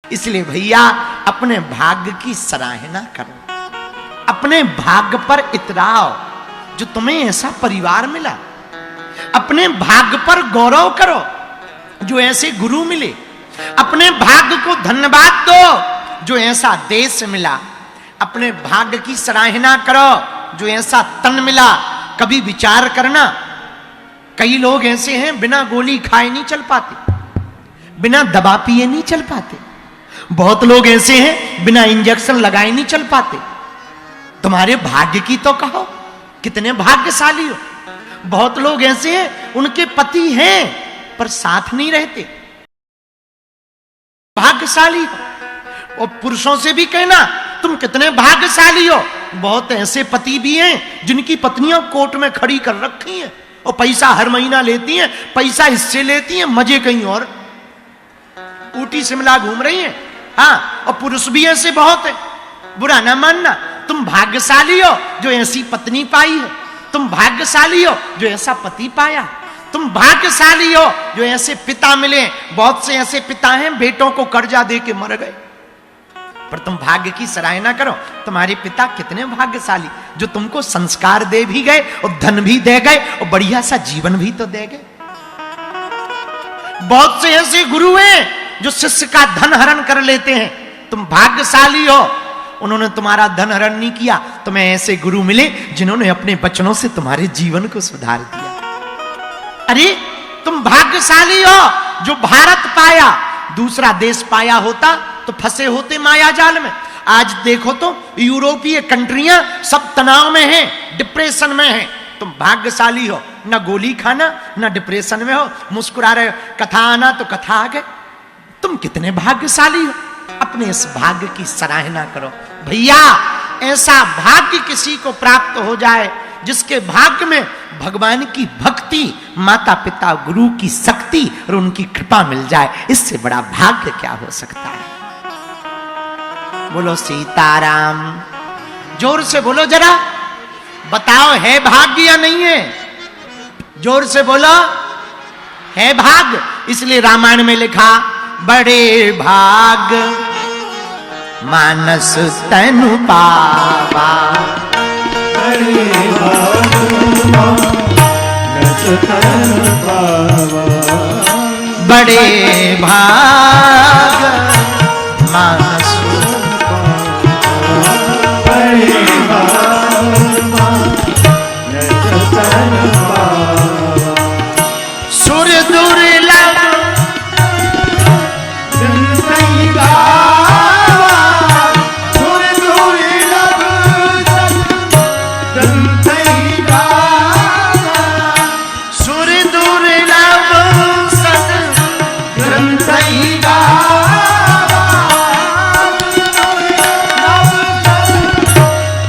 इसलिए भैया अपने भाग्य की सराहना करो, अपने भाग्य पर इतराओ जो तुम्हें ऐसा परिवार मिला। अपने भाग्य पर गौरव करो जो ऐसे गुरु मिले। अपने भाग्य को धन्यवाद दो जो ऐसा देश मिला। अपने भाग्य की सराहना करो जो ऐसा तन मिला। कभी विचार करना, कई लोग ऐसे हैं बिना गोली खाए नहीं चल पाते, बिना दवा पिए नहीं चल पाते। बहुत लोग ऐसे हैं बिना इंजेक्शन लगाए नहीं चल पाते। तुम्हारे भाग्य की तो कहो, कितने भाग्यशाली हो। बहुत लोग ऐसे हैं उनके पति हैं पर साथ नहीं रहते, भाग्यशाली हो। और पुरुषों से भी कहना तुम कितने भाग्यशाली हो। बहुत ऐसे पति भी हैं जिनकी पत्नियां कोर्ट में खड़ी कर रखी हैं और पैसा हर महीना लेती हैं, पैसा इससे लेती हैं, मजे कहीं और, ऊटी शिमला घूम रही हैं। हाँ, और पुरुष भी ऐसे बहुत है, बुरा ना मानना। तुम भाग्यशाली हो जो ऐसी पत्नी पाई है, तुम भाग्यशाली हो जो ऐसा पति पाया, तुम भाग्यशाली हो जो ऐसे पिता मिले। बहुत से ऐसे पिता हैं बेटों को कर्जा दे के मर गए, पर तुम भाग्य की सराहना करो। तुम्हारे पिता कितने भाग्यशाली जो तुमको संस्कार दे भी गए और धन भी दे गए और बढ़िया सा जीवन भी तो दे गए। बहुत से ऐसे गुरु हैं जो शिष्य का धन हरण कर लेते हैं, तुम भाग्यशाली हो, उन्होंने तुम्हारा धन हरण नहीं किया। तुम्हें ऐसे गुरु मिले जिन्होंने अपने वचनों से तुम्हारे जीवन को सुधार दिया। अरे तुम भाग्यशाली हो जो भारत पाया, दूसरा देश पाया होता तो फंसे होते माया जाल में। आज देखो तो यूरोपीय कंट्रियां सब तनाव में हैं, डिप्रेशन में हैं। तुम भाग्यशाली हो, ना गोली खाना ना डिप्रेशन में हो, मुस्कुरा रहे हो। कथा आना तो कथा आ गए। तुम कितने भाग्यशाली हो, अपने इस भाग्य की सराहना करो। भैया ऐसा भाग्य किसी को प्राप्त हो जाए जिसके भाग्य में भगवान की भक्ति, माता पिता गुरु की शक्ति और उनकी कृपा मिल जाए, इससे बड़ा भाग्य क्या हो सकता है। बोलो सीताराम, जोर से बोलो जरा, बताओ है भाग्य या नहीं है? जोर से बोलो, है भाग्य। इसलिए रामायण में लिखा बड़े भाग मानस तनु पावा, बड़े भाग मानस तनु पावा, बड़े भाग मानस, बड़े भाग मानस तनु पावा। सुर दुर्लभ जन गावा, सुर दुर्लभ जन गावा, सुर दुर्लभ सत ग्रंथ गावा,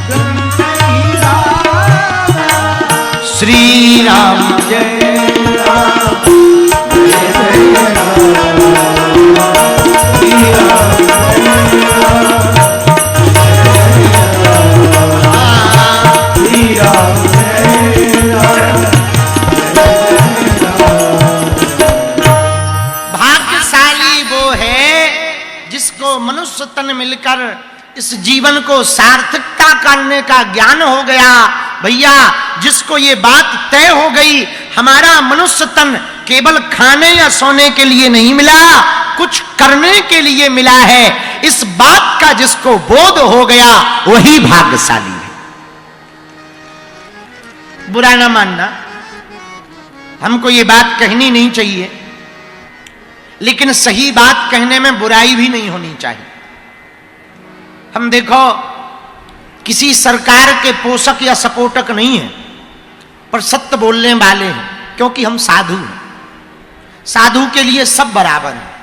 ग्रंथ गावा। श्री राम जय राम, जय जय राम, श्री राम जय राम, श्री राम जय राम, जय राम। भाग्यशाली वो है जिसको मनुष्य तन मिलकर इस जीवन को सार्थकता करने का ज्ञान हो गया। भैया जिसको ये बात तय हो गई हमारा मनुष्य तन केवल खाने या सोने के लिए नहीं मिला, कुछ करने के लिए मिला है, इस बात का जिसको बोध हो गया वही भाग्यशाली है। बुरा ना मानना, हमको ये बात कहनी नहीं चाहिए, लेकिन सही बात कहने में बुराई भी नहीं होनी चाहिए। हम देखो किसी सरकार के पोषक या सपोर्टक नहीं है, पर सत्य बोलने वाले हैं, क्योंकि हम साधु हैं। साधु के लिए सब बराबर है।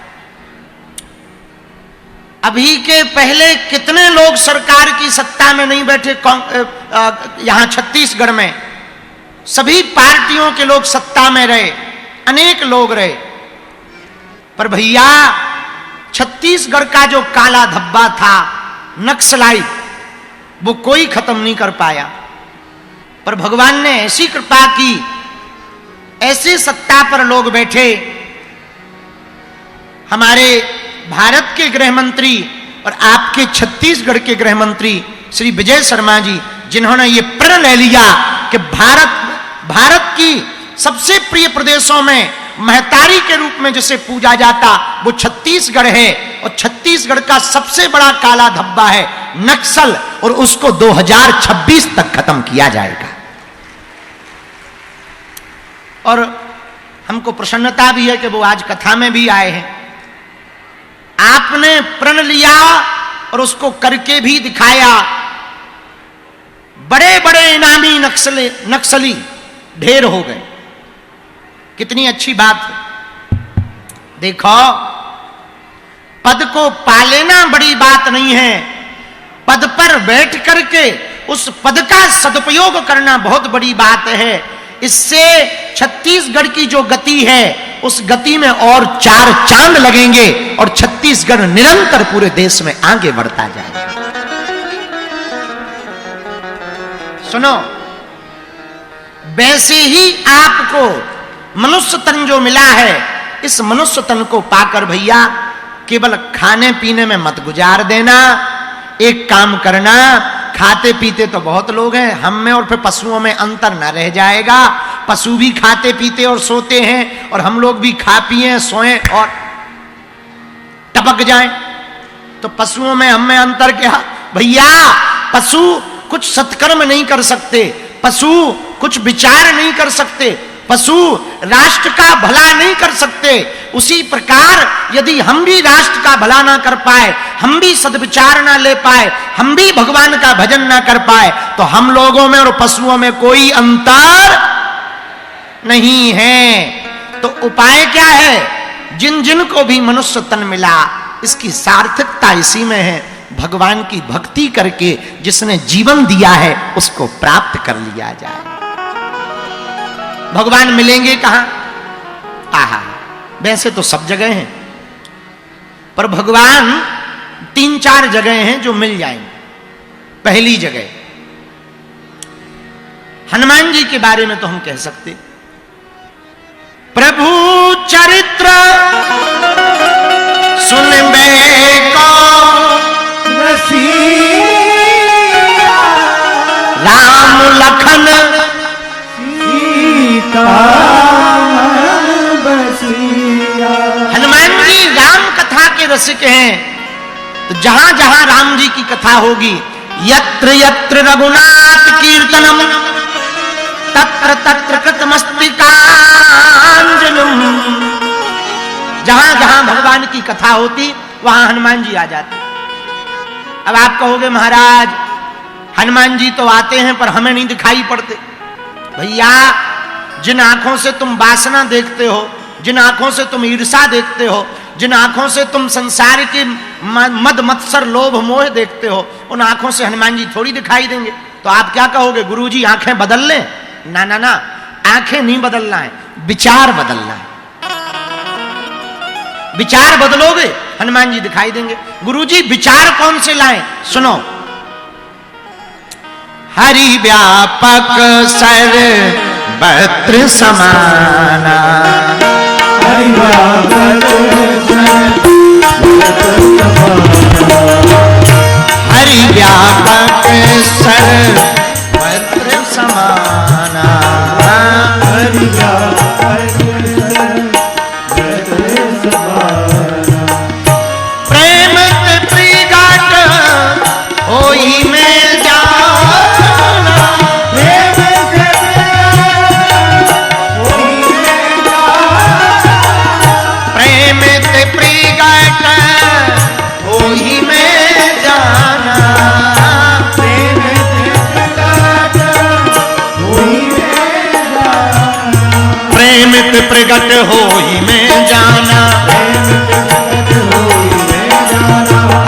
अभी के पहले कितने लोग सरकार की सत्ता में नहीं बैठे, यहां छत्तीसगढ़ में सभी पार्टियों के लोग सत्ता में रहे, अनेक लोग रहे, पर भैया छत्तीसगढ़ का जो काला धब्बा था, नक्सलाई, वो कोई खत्म नहीं कर पाया। पर भगवान ने ऐसी कृपा की, ऐसे सत्ता पर लोग बैठे, हमारे भारत के गृह मंत्री और आपके छत्तीसगढ़ के गृह मंत्री श्री विजय शर्मा जी, जिन्होंने ये प्रण ले लिया कि भारत की सबसे प्रिय प्रदेशों में महतारी के रूप में जिसे पूजा जाता वो छत्तीसगढ़ है, और छत्तीसगढ़ का सबसे बड़ा काला धब्बा है नक्सल, और उसको 2026 तक खत्म किया जाएगा। और हमको प्रसन्नता भी है कि वो आज कथा में भी आए हैं। आपने प्रण लिया और उसको करके भी दिखाया। बड़े बड़े इनामी नक्सली ढेर हो गए। कितनी अच्छी बात है। देखो, पद को पा लेना बड़ी बात नहीं है, पद पर बैठ करके उस पद का सदुपयोग करना बहुत बड़ी बात है। इससे छत्तीसगढ़ की जो गति है उस गति में और 4 चांद लगेंगे और छत्तीसगढ़ निरंतर पूरे देश में आगे बढ़ता जाएगा। सुनो, वैसे ही आपको मनुष्य तन जो मिला है, इस मनुष्य तन को पाकर भैया केवल खाने पीने में मत गुजार देना। एक काम करना, खाते पीते तो बहुत लोग हैं, हम में और फिर पशुओं में अंतर न रह जाएगा। पशु भी खाते पीते और सोते हैं, और हम लोग भी खा पिए सोएं और टपक जाएं, तो पशुओं में हम में अंतर क्या भैया? पशु कुछ सत्कर्म नहीं कर सकते, पशु कुछ विचार नहीं कर सकते, पशु राष्ट्र का भला नहीं कर सकते। उसी प्रकार यदि हम भी राष्ट्र का भला ना कर पाए, हम भी सद्विचार ना ले पाए, हम भी भगवान का भजन ना कर पाए, तो हम लोगों में और पशुओं में कोई अंतर नहीं है। तो उपाय क्या है? जिन जिन को भी मनुष्य तन मिला, इसकी सार्थकता इसी में है, भगवान की भक्ति करके जिसने जीवन दिया है उसको प्राप्त कर लिया जाए। भगवान मिलेंगे कहां? आहा, वैसे तो सब जगह हैं, पर भगवान 3-4 जगह हैं जो मिल जाएंगे। पहली जगह हनुमान जी के बारे में तो हम कह सकते, प्रभु चरित्र सुनबे को राम लखन हनुमान जी राम कथा के रसिक हैं, तो जहां जहां राम जी की कथा होगी, यत्र यत्र रघुनाथ कीर्तनम तत्र तत्र कृतमस्तिकांजलि, जहां जहां भगवान की कथा होती वहां हनुमान जी आ जाते। अब आप कहोगे महाराज हनुमान जी तो आते हैं पर हमें नहीं दिखाई पड़ते। भैया, जिन आंखों से तुम वासना देखते हो, जिन आंखों से तुम ईर्षा देखते हो, जिन आंखों से तुम संसार के मद मत्सर लोभ मोह देखते हो, उन आंखों से हनुमान जी थोड़ी दिखाई देंगे। तो आप क्या कहोगे, गुरुजी आंखें बदल लें? ना ना ना, आंखें नहीं बदलना है, विचार बदलना है। विचार बदलोगे हनुमान जी दिखाई देंगे। गुरुजी विचार कौन से लाएं? सुनो, हरि व्यापक सर्वत्र समाना, हरि व्यापक हरि व्यापक सर्वत्र समाना, हरि व्यापक प्रेम ते प्रिगाट होई में जाना, प्रेम से प्रेम ते प्रिगाट होई में जाना, प्रेम प्रेम ते प्रगट होई में जाना,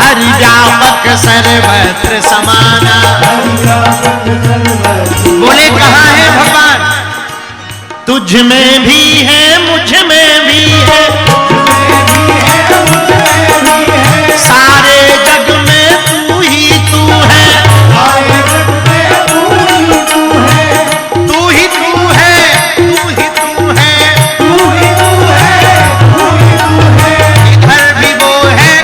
हरि व्यापक सर्वत्र समाना। बोले कहाँ है भगवान? तुझ में भी है, मुझ में भी है, सारे जग में तू ही तू है, तू ही तू है, तू ही तू है, इधर भी वो है,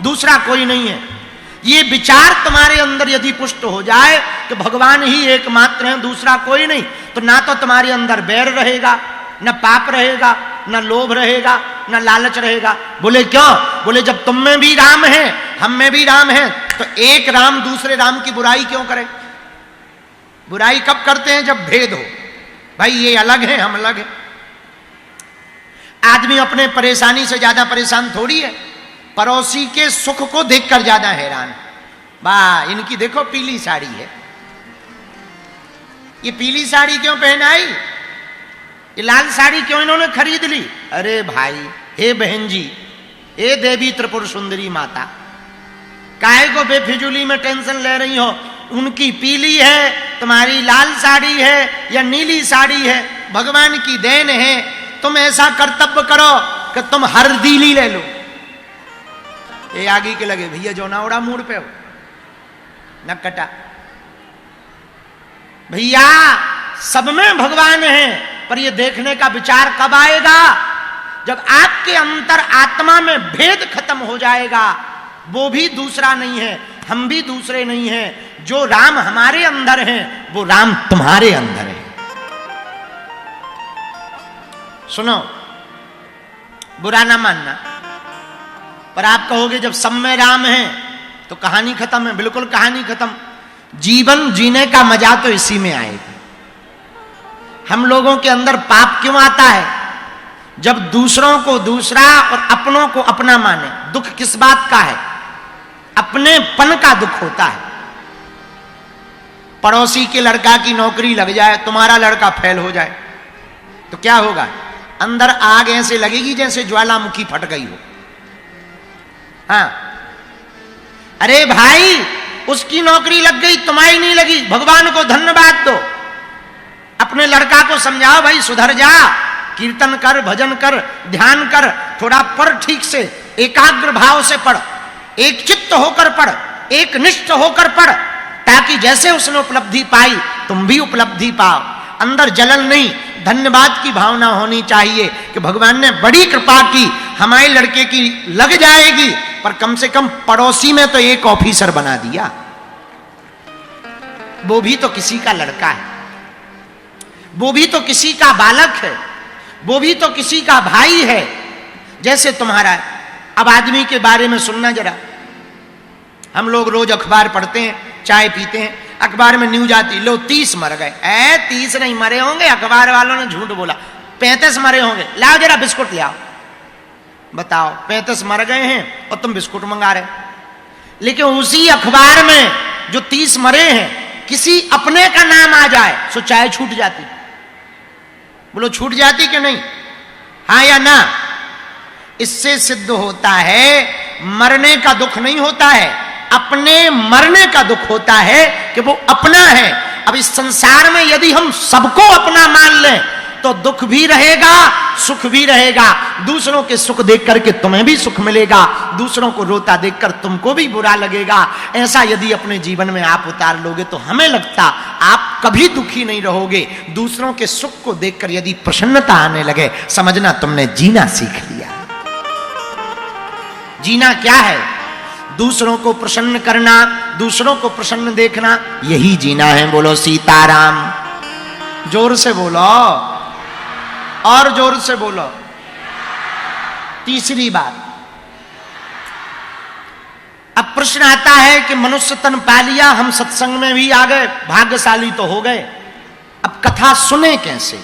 दूसरा कोई नहीं है। ये विचार तुम्हारे अंदर यदि पुष्ट हो जाए कि भगवान ही एकमात्र है, दूसरा कोई नहीं, तो ना तो तुम्हारे अंदर बैर रहेगा, न पाप रहेगा, न लोभ रहेगा, न लालच रहेगा। बोले क्यों? बोले जब तुम में भी राम है, हम में भी राम है, तो एक राम दूसरे राम की बुराई क्यों करे? बुराई कब करते हैं? जब भेद हो। भाई ये अलग है, हम अलग है। आदमी अपने परेशानी से ज्यादा परेशान थोड़ी है, पड़ोसी के सुख को देखकर ज्यादा हैरान। वाह, इनकी देखो पीली साड़ी है, ये पीली साड़ी क्यों पहनाई? ये लाल साड़ी क्यों इन्होंने खरीद ली? अरे भाई, हे बहन जी, हे देवी त्रिपुर सुंदरी माता, काहे को बेफिजूली में टेंशन ले रही हो? उनकी पीली है, तुम्हारी लाल साड़ी है या नीली साड़ी है, भगवान की देन है। तुम ऐसा कर्तव्य करो कि तुम हरदीली ले लो। ये आगे के लगे भैया जो ना उड़ा मूड पे हो न कटा। भैया सब में भगवान है, पर ये देखने का विचार कब आएगा? जब आपके अंतर आत्मा में भेद खत्म हो जाएगा। वो भी दूसरा नहीं है, हम भी दूसरे नहीं हैं। जो राम हमारे अंदर है, वो राम तुम्हारे अंदर है। सुनो, बुरा ना मानना, पर आप कहोगे जब सब में राम है तो कहानी खत्म है। बिल्कुल कहानी खत्म। जीवन जीने का मजा तो इसी में आएगा। हम लोगों के अंदर पाप क्यों आता है? जब दूसरों को दूसरा और अपनों को अपना माने। दुख किस बात का है? अपनेपन का दुख होता है। पड़ोसी के लड़का की नौकरी लग जाए, तुम्हारा लड़का फेल हो जाए, तो क्या होगा? अंदर आग ऐसे लगेगी जैसे ज्वालामुखी फट गई हो। हाँ, अरे भाई, उसकी नौकरी लग गई, तुम्हारी नहीं लगी, भगवान को धन्यवाद दो। अपने लड़का को समझाओ, भाई सुधर जा, कीर्तन कर, भजन कर, ध्यान कर, थोड़ा पढ़, ठीक से एकाग्र भाव से पढ़, एक चित्त होकर पढ़, एक निष्ठ होकर पढ़, ताकि जैसे उसने उपलब्धि पाई तुम भी उपलब्धि पाओ। अंदर जलन नहीं, धन्यवाद की भावना होनी चाहिए कि भगवान ने बड़ी कृपा की, हमारे लड़के की लग जाएगी, पर कम से कम पड़ोसी में तो एक ऑफिसर बना दिया। वो भी तो किसी का लड़का है, वो भी तो किसी का बालक है, वो भी तो किसी का भाई है, जैसे तुम्हारा है। अब आदमी के बारे में सुनना जरा। हम लोग रोज अखबार पढ़ते हैं, चाय पीते हैं, अखबार में न्यूज आती, लो 30 मर गए। 30 नहीं मरे होंगे, अखबार वालों ने झूठ बोला, 35 मरे होंगे। लाओ जरा बिस्कुट लाओ, बताओ 35 मर गए हैं और तुम बिस्कुट मंगा रहे। लेकिन उसी अखबार में जो 30 मरे हैं, किसी अपने का नाम आ जाए सो चाय छूट जाती। बोलो छूट जाती कि नहीं? हाँ या ना? इससे सिद्ध होता है मरने का दुख नहीं होता है, अपने मरने का दुख होता है कि वो अपना है। अब इस संसार में यदि हम सबको अपना मान लें तो दुख भी रहेगा, सुख भी रहेगा। दूसरों के सुख देख करके तुम्हें भी सुख मिलेगा, दूसरों को रोता देखकर तुमको भी बुरा लगेगा। ऐसा यदि अपने जीवन में आप उतार लोगे तो हमें लगता आप कभी दुखी नहीं रहोगे। दूसरों के सुख को देखकर यदि प्रसन्नता आने लगे, समझना तुमने जीना सीख लिया। जीना क्या है? दूसरों को प्रसन्न करना, दूसरों को प्रसन्न देखना, यही जीना है। बोलो सीताराम। जोर से बोलो, और जोर से बोलो। तीसरी बात, अब प्रश्न आता है कि मनुष्य तन पा लिया, हम सत्संग में भी आ गए, भाग्यशाली तो हो गए, अब कथा सुने कैसे?